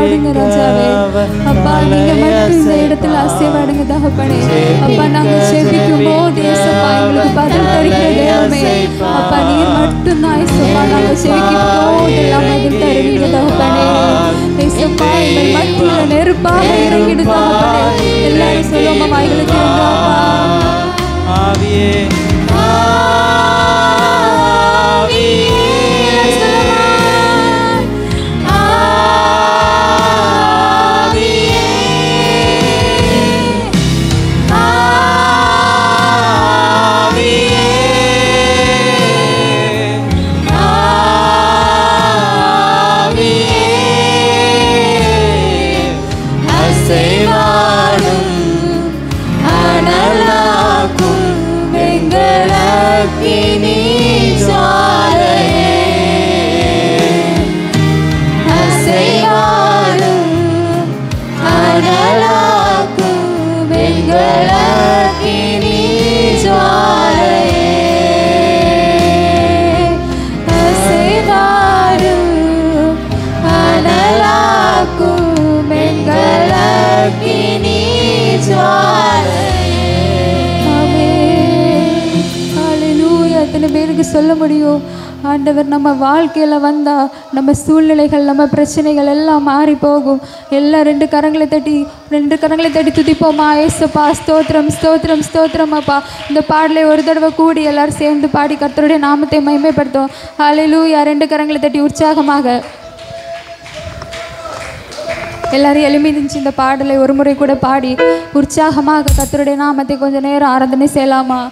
அசைவாடுங்க ராஜாவே. அப்பா நீங்க மட்டும் இந்த இடத்துல அசைவாடுங்க தகப்பனே. அப்பா நாங்க செபிக்கும் போது ஏசப்பா எங்களுக்கு பதில் தருகிற தேவமே. அப்பா நீர் மட்டும்தான் ஏசப்பா நாங்க செபிக்கும் போதெல்லாம் பதில் தருவீங்க தகப்பனே. ஏசப்பா எங்கள் மத்தியில நெருப்பாக இறங்கிடு தகப்பனே. எல்லாரும் சொல்லுவோமா வாய்களை திறந்து அப்பா. ஆவியே சொல்ல முடியும். ஆண்டவர் நம்ம வாழ்க்கையில் வந்தால் நம்ம சூழ்நிலைகள் நம்ம பிரச்சனைகள் எல்லாம் மாறி போகும். எல்லாம் ரெண்டு கரங்களை தட்டி துதிப்போமா. ஏசப்பா ஸ்தோத்திரம் ஸ்தோத்திரம் ஸ்தோத்திரம் அப்பா. இந்த பாடலை ஒரு தடவை கூடி எல்லாரும் சேர்ந்து பாடி கர்த்தருடைய நாமத்தை மகிமைப்படுத்தும். ஹல்லேலூயா. ரெண்டு கரங்களை தட்டி உற்சாகமாக எல்லாரும் எழுமிதிச்சு இந்த பாடலை ஒரு முறை கூட பாடி உற்சாகமாக கர்த்தருடைய நாமத்தை கொஞ்சம் நேரம் ஆராதனை செய்யலாமா.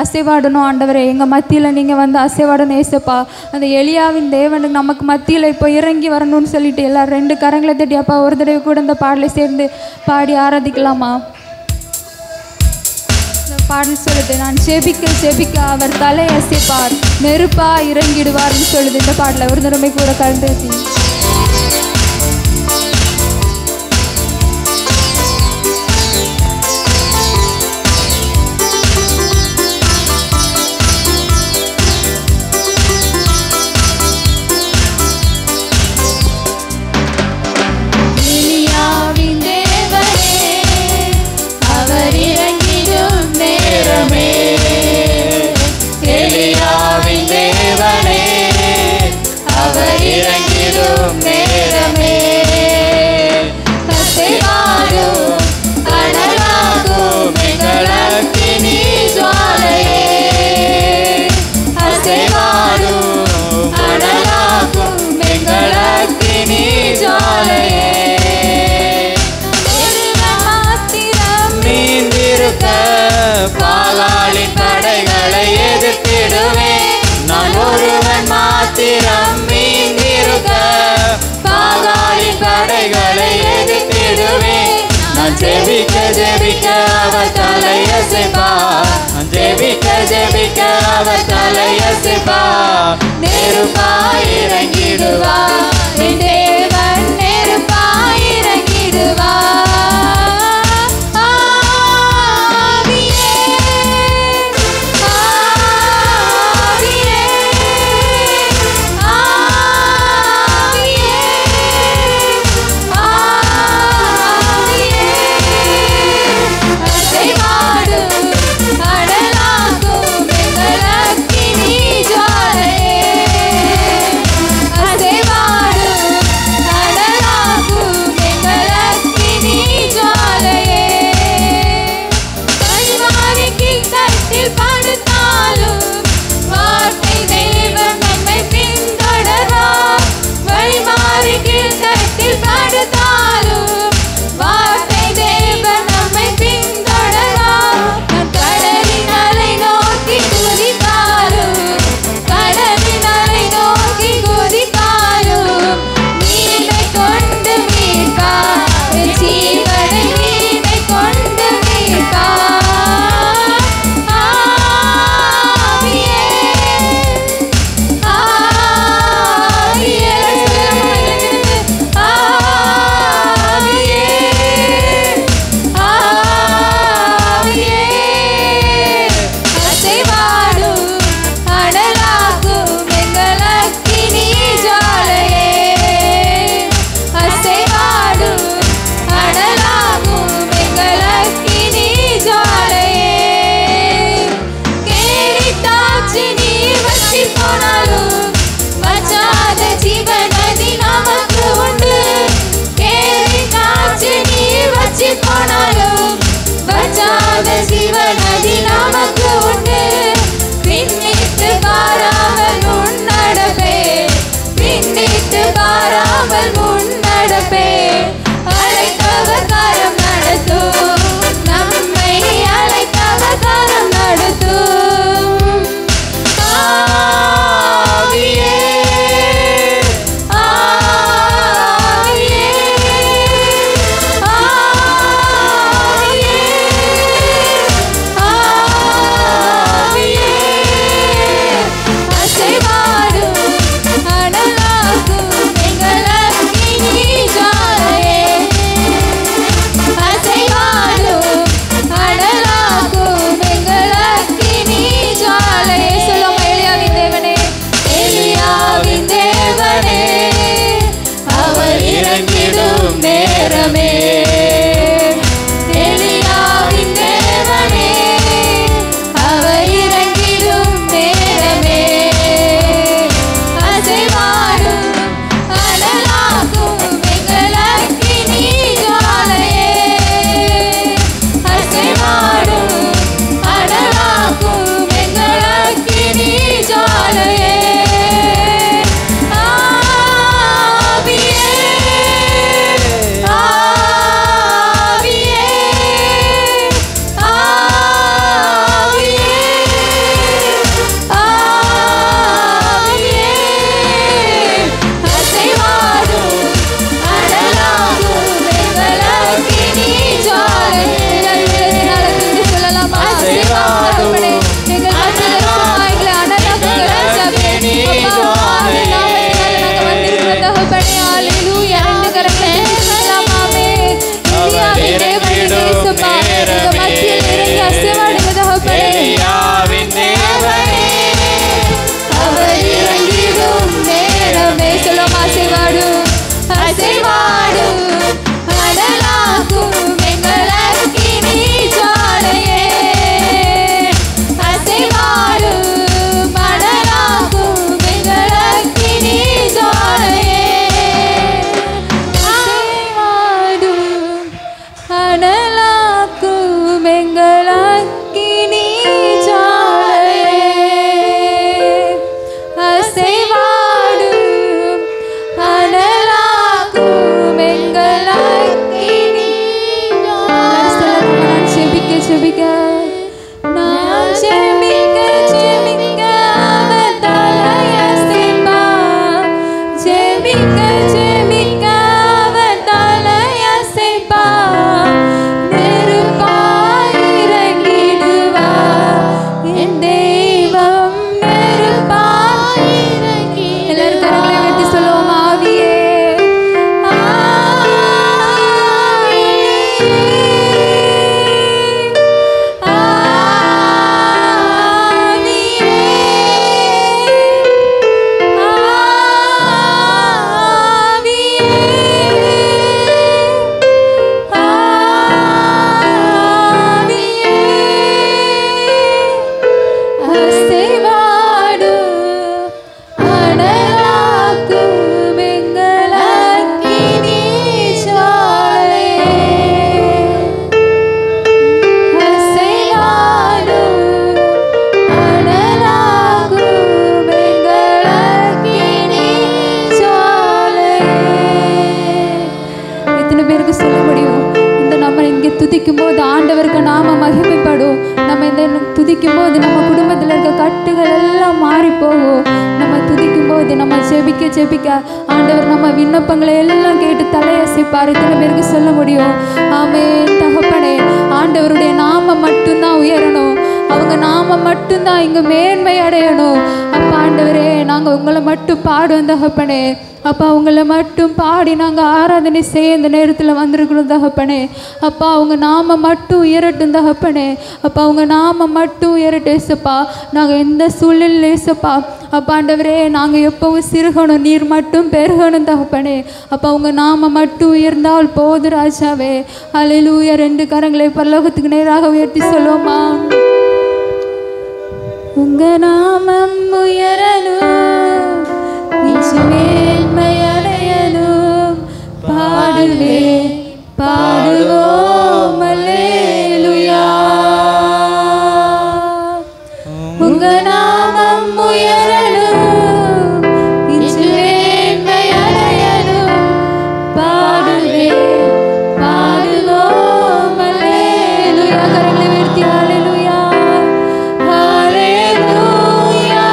அசைவாடணும் ஆண்டவரே, எங்கள் மத்தியில் நீங்கள் வந்து அசைவாடணும் ஏசப்பா. அந்த எலியாவின் தேவனுக்கு நமக்கு மத்தியில் இப்போ இறங்கி வரணும்னு சொல்லிட்டு எல்லோரும் ரெண்டு கரங்களை தட்டி அப்பா ஒரு தடவை கூட இந்த பாடலை சேர்ந்து பாடி ஆராதிக்கலாமா. இந்த பாடல் சொல்லுது, நான் செபிக்க செபிக்க அவர் தலை அசைப்பார், நெருப்பா இறங்கிடுவார்னு சொல்லுது இந்த பாடலை ஒரு தடவை கூட கலந்து. பாகாலின் தடைகளை எதிர்த்திடுவேன், நான் ஒருவன் மாத்திரம் மீந்திருக்க. பாகாலின் தடைகளை எதிர்த்திடுவேன், நான் ஜெபிக்க ஜெபிக்க அவர் தலையசைப்பார், நான் ஜெபிக்க ஜெபிக்க அவர் தலையசைப்பார். நெருப்பாய் இறங்கிடுவார் என் தேவன், நெருப்பாய் இறங்கிடுவார். ஜெபிக்க நான் ஜெபிக்க ஜெபிக்க அவர் தலையசைப்பா ஜெபிக்க ஜெபிக்க அவர் தலையசைப்பா நெருப்பாய் இறங்கிடுவா என் தெய்வம் நெருப்பாய் இறங்கி எல்லாரும் கரங்களை வெட்டி சொல்லுவோம் ஆவியே துதிக்கும் போது ஆண்டவருக்கு நாம மகிமைப்படும். நம்ம இந்த துதிக்கும் போது நம்ம குடும்பத்தில் இருக்க கட்டுகள் எல்லாம் மாறி போகும். நம்ம துதிக்கும் போது நம்ம ஜெபிக்க ஜெபிக்க ஆண்டவர் நம்ம விண்ணப்பங்களை எல்லாம் கேட்டு தலையசைப்பார். இத்தனை பேருக்கு சொல்ல முடியும். ஆமென் தகப்பனே, ஆண்டவருடைய நாம மட்டும்தான் உயரணும். அவங்க நாம மட்டும்தான் இங்க மேன்மை அடையணும். அப்பா ஆண்டவரே, நாங்கள் உங்களை மட்டும் பாடுவோம் தகப்பனே. அப்பா உங்களை மட்டும் பாடி நாங்கள் ஆராதனை செய்ய இந்த நேரத்தில் வந்திருக்கிறோம் தகப்பனே. அப்பா அவங்க நாம மட்டும் உயரட்டும் தகப்பனே. அப்பா அவங்க நாம மட்டும் உயரட்டும் ஏசப்பா. நாங்கள் எந்த சூழ்நிலையில் ஏசப்பா அப்பா ஆண்டவரே நாங்கள் எப்பவும் சிறுகணும், நீர் மட்டும் பெருகணும் தகப்பனே. அப்பா அவங்க நாம மட்டும் உயர்ந்தால் போது ராஜாவே. அல்லேலூயா. 2 கரங்களை பரலோகத்துக்கு நேராக உயர்த்தி சொல்லுவோமா? உங்க நாமம் உயரணும், மேன்மை அடையணும். பாடுவே பாடுவோம் அல்லேலூயா. உங்க நாமம் உயரணும், மேன்மை அடையணும். பாடுவே பாடுவோம் அல்லேலூயா. கரங்களை உயர்த்தி அல்லேலூயா அல்லேலூயா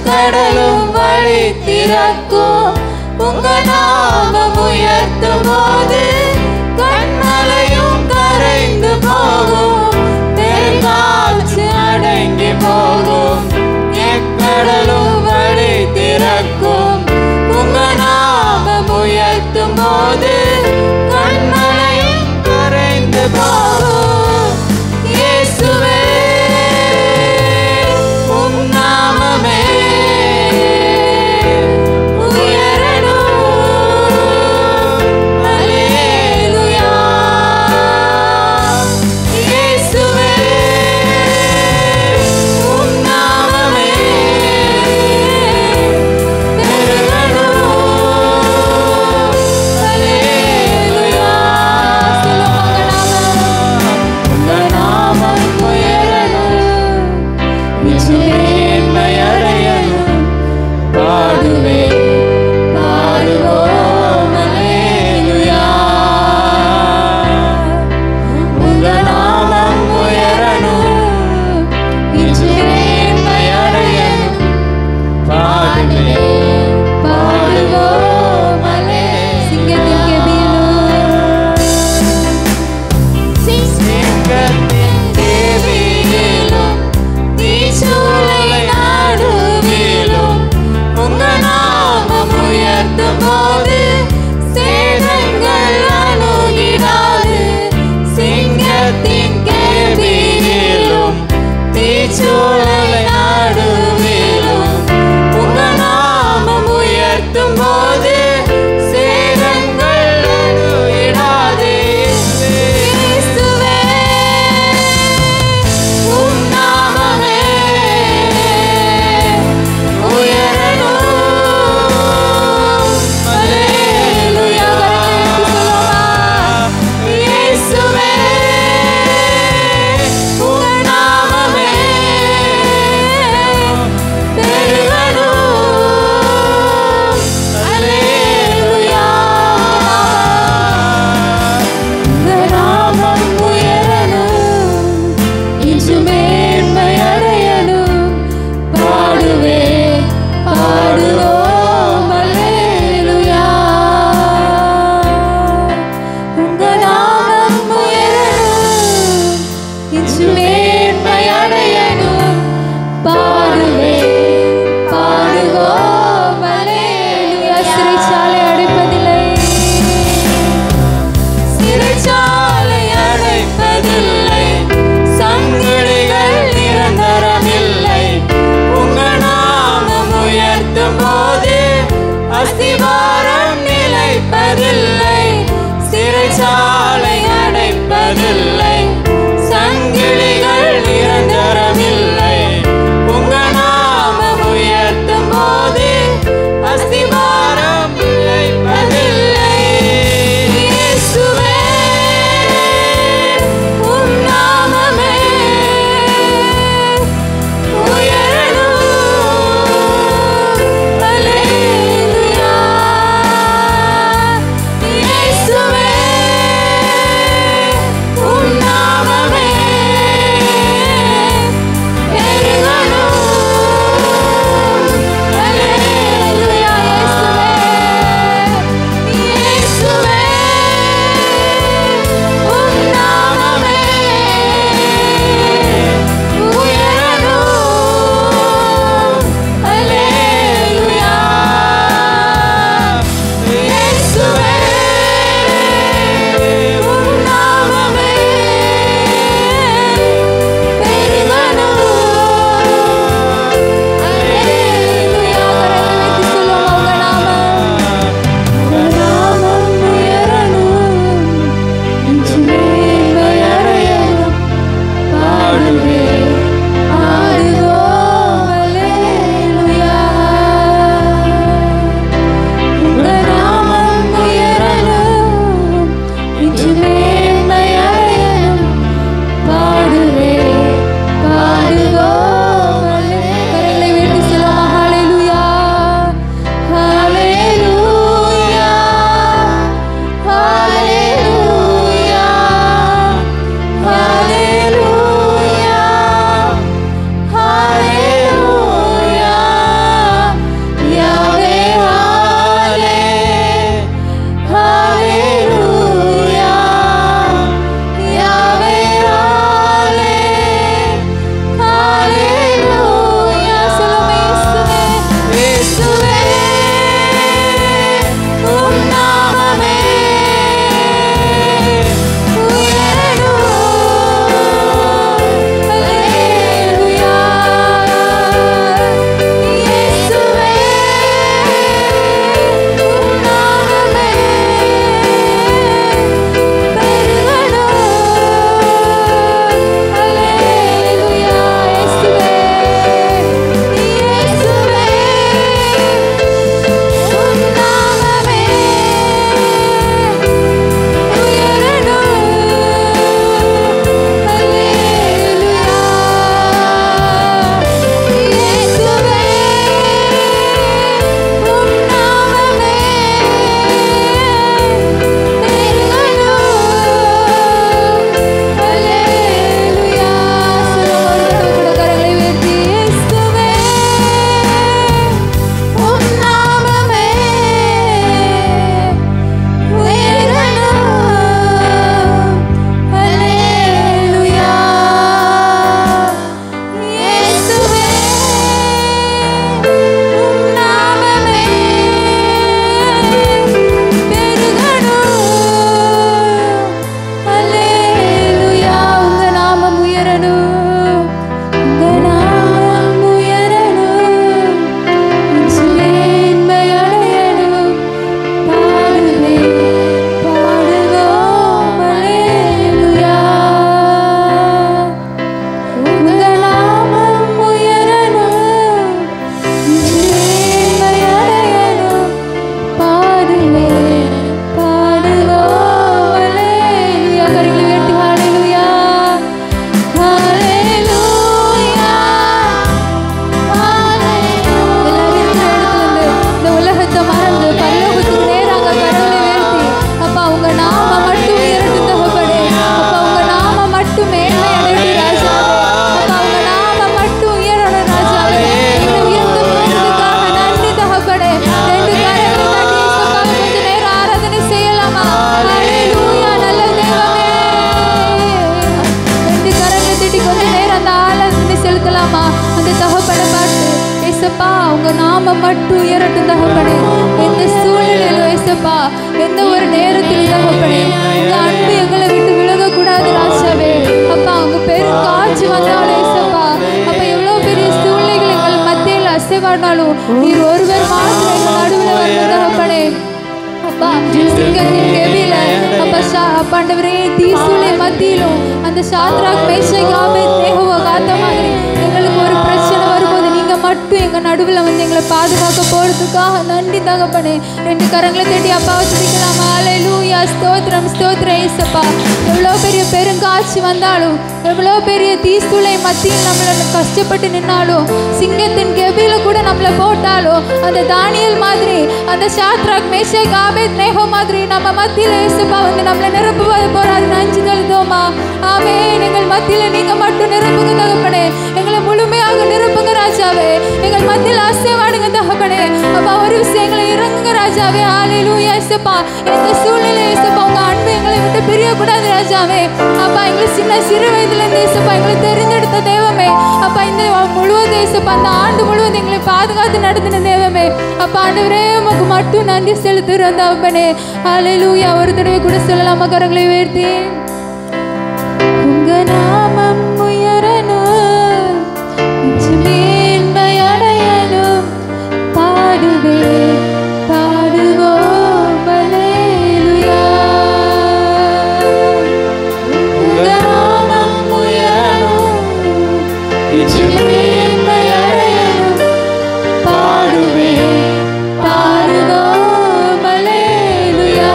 கடலும் வழி திறக்கும். உங்க நாமம் உயர்த்தும் போது கண்மலையும் கரைந்து போகும். பெருங்காற்று அடங்கி போகும். எக்கடலும் வழி திறக்கும். உங்க நாமம் உயர்த்தும் போது கண்மலையும் கரைந்து போகும். இயேசுவே உயரணும். அல்லேலூயா ஏசப்பா. எந்த ஒரு நேரத்தில் தகப்பனே உங்க அன்பு எங்களை விட்டு விலகக்கூடாது ராஜாவே. அப்பா உங்க பெரும் காட்சி வந்தாலும் ஏசப்பா, அப்ப எவ்வளவு பெரிய சூழ்நிலைகள் எங்கள் மத்தியில் அசைவாடினாலும் நீர் ஒருவர் மாத்திரம் எங்கள் நடுவில் வந்து தகப்பனே. அப்பா சிங்கத்தின் கெபில அப்பா ஆண்டவரே தீசூளை மத்தியிலும் அந்த சாத்ராக் மேஷக் ஆபேத்நேகோவை காத்த மாதிரி எங்களுக்கு ஒரு பிரச்சனை வரும்போது நீங்க மட்டும் எங்க நடுவில் வந்து எங்களை பாதுகாக்க போறதுக்காக நன்றி தகப்பனே. 2 கரங்களை தட்டி அப்பாவை துதிக்கலாமா? ஹல்லேலூயா, ஸ்தோத்திரம் ஸ்தோத்திரம் ஏசப்பா. எவ்வளோ பெரிய பெருங்காட்சி வந்தாலும், எவ்வளோ பெரிய தீசூளை மத்தியில் நம்மளை கஷ்டப்பட்டு நின்னாலும், சிங்கத்தின் கெபில கூட நம்மளை போட்டாலும், அந்த தானியல் மாதிரி அந்த சாத்ராக் மேஷக் ஆபேத்நேகோ மாதிரி நம்ம மத்தியில் ஏசப்பா வந்து நம்மளை நிரப்புவ போறாரு. நன்றி தருதோமா. ஆமென். எங்கள் மத்தியில் நீங்க மட்டும் நிரப்புங்க தகப்பனே. எங்களை முழுமையாக நிரப்புங்க ராஜாவே. எங்கள் மத்தியில் அசைவாடுங்க தகப்பனே. அப்பா ஒரு விஷயம் எங்களை இறங்குங்க ராஜாவே. ஹல்லேலூயா ஏசப்பா. எந்த சூழ்நிலை ஏசப்பா உங்க அன்பு எங்களை விட்டு பிரியக்கூடாது ராஜாவே. அப்பா எங்களை சிறு வயதுல இருந்து ஏசப்பா எங்களை தெரிந்தெடுத்த தெய்வமே. அப்பா இந்த முழுவதும் ஏசப்பா அந்த ஆண்டு முழுவதும் எங்களை பாதுகாத்து நடத்தின தெய்வமே. அப்பா ஆண்டவரே உமக்கு மட்டும் நன்றி செலுத்துறோம் தகப்பனே. ஹல்லேலூயா. ஒரு தடவை கூட சொல்லலாமா கரங்களை உயர்த்தி? உங்க நாமம் உயரணும், மேன்மை அடையணும், பாடுவேன் பாடுவோம் ஹல்லேலூயா. உங்க நாமம் உயரணும், மேன்மை அடையணும், பாடுவேன் பாடுவோம் ஹல்லேலூயா.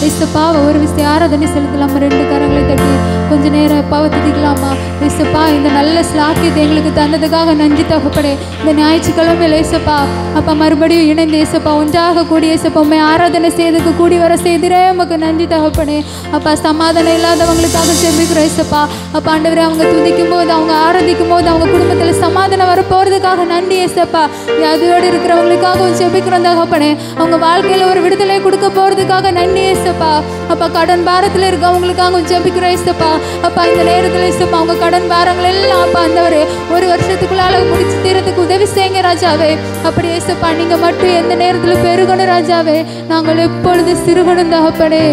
ஏசப்பாவை ஒரு விஷயம் ஆராதனை செலுத்தலாமா? 2 கரங்களை தட்டி கொஞ்ச நேரம் அப்பாவை துதிக்கலாமா? ஏசப்பா இந்த நல்ல ஸ்லாக்கியத்தை எங்களுக்கு தந்ததுக்காக நன்றி தகப்பனே. இந்த ஞாயிற்றுக்கிழமையில் ஏசப்பா அப்பா மறுபடியும் இணைந்து ஏசப்பா ஒன்றாக கூடி ஏசப்பா உண்மை ஆராதனை செய்ததுக்கு கூடி வர செய்திரே உமக்கு நன்றி தகப்பனே. அப்பா சமாதானம் இல்லாதவங்களுக்காக ஜெபிக்கிறோம் ஏசப்பா. அப்பா ஆண்டவரே அவங்க துதிக்கும் போது, அவங்க ஆராதிக்கும் போது அவங்க குடும்பத்தில் சமாதானம் வர போகிறதுக்காக நன்றி ஏசப்பா. வியாதியோடு இருக்கிறவங்களுக்காகவும் ஜெபிக்கிறோம் தகப்பனே. அவங்க வாழ்க்கையில் ஒரு விடுதலை கொடுக்க போகிறதுக்காக நன்றி ஏசப்பா. அப்பா கடன் பாரத்தில் இருக்கவங்களுக்காகவும் ஜெபிக்கிறோம் ஏசப்பா. அப்பா இந்த நேரத்தில் ஏசப்பா அவங்க கடன் பாரங்கள் எல்லாம் அப்பா ஆண்டவரே ஒரு வருஷத்துக்குள்ளால முடிச்சு தீரத்துக்கு உதவி செய்யுங்க ராஜாவே. அப்படி ஏசப்பா நீங்க மட்டும் எந்த நேரத்தில் பெருகணும் ராஜாவே. நாங்கள் எப்பொழுது சிறுகணும் தகப்பனே.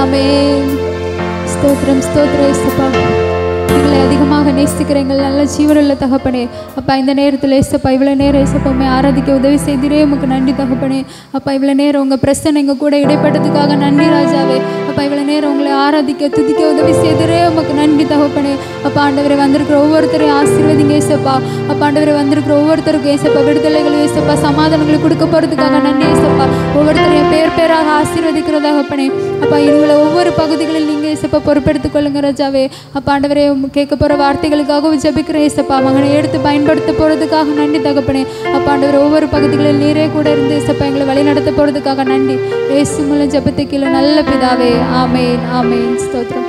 ஆமென். ஸ்தோத்திரம் ஸ்தோத்திரம் ஏசப்பா. எங்களை அதிகமாக நேசிக்கிற எங்கள் நல்ல ஜீவனுள்ள தகப்பனே. அப்பா இந்த நேரத்தில் ஏசப்பா இவ்வளோ நேரம் ஏசப்பா உண்மை ஆராதிக்க உதவி செய்திரே உமக்கு நன்றி தகப்பனே. அப்பா இவ்வளோ நேரம் உங்கள் பிரச்சனை எங்கள் கூட இடைப்பட்டதுக்காக நன்றி ராஜாவே. அப்பா இவ்வளோ நேரம் உங்களை ஆராதிக்க துதிக்க உதவி செய்திரே உமக்கு நன்றி தகப்பனே. அப்பா ஆண்டவரை வந்திருக்கிற ஒவ்வொருத்தரையும் ஆசீர்வதிங்க ஏசப்பா. அப்பா ஆண்டவரை வந்திருக்கிற ஒவ்வொருத்தருக்கும் ஏசப்பா விடுதலைகள் ஏசப்பா சமாதானங்களை கொடுக்க போகிறதுக்காக நன்றி ஏசப்பா. ஒவ்வொருத்தரையும் பேர் பேராக ஆசீர்வதிக்கிற தகப்பனே. அப்பா இவங்களை ஒவ்வொரு பகுதிகளில் நீங்கள் ஏசப்பா பொறுப்பெடுத்துக் கொள்ளுங்க ராஜாவே. அப்பா ஆண்டவரே கேட்க போகிற வார்த்தைகளுக்காகவும் ஜெபிக்கிற ஏசப்பா மகனை எடுத்து பயன்படுத்த போகிறதுக்காக நன்றி தகப்பனே. அப்பா ஆண்டவரே ஒவ்வொரு பகுதிகளில் நீரே கூட இருந்து ஏசப்பா எங்களை வழி நடத்த போகிறதுக்காக நன்றி. இயேசு மூலம் ஜெபத்தை கீழே நல்ல பிதாவே. ஆமென் ஆமென். ஸ்தோத்திரம்.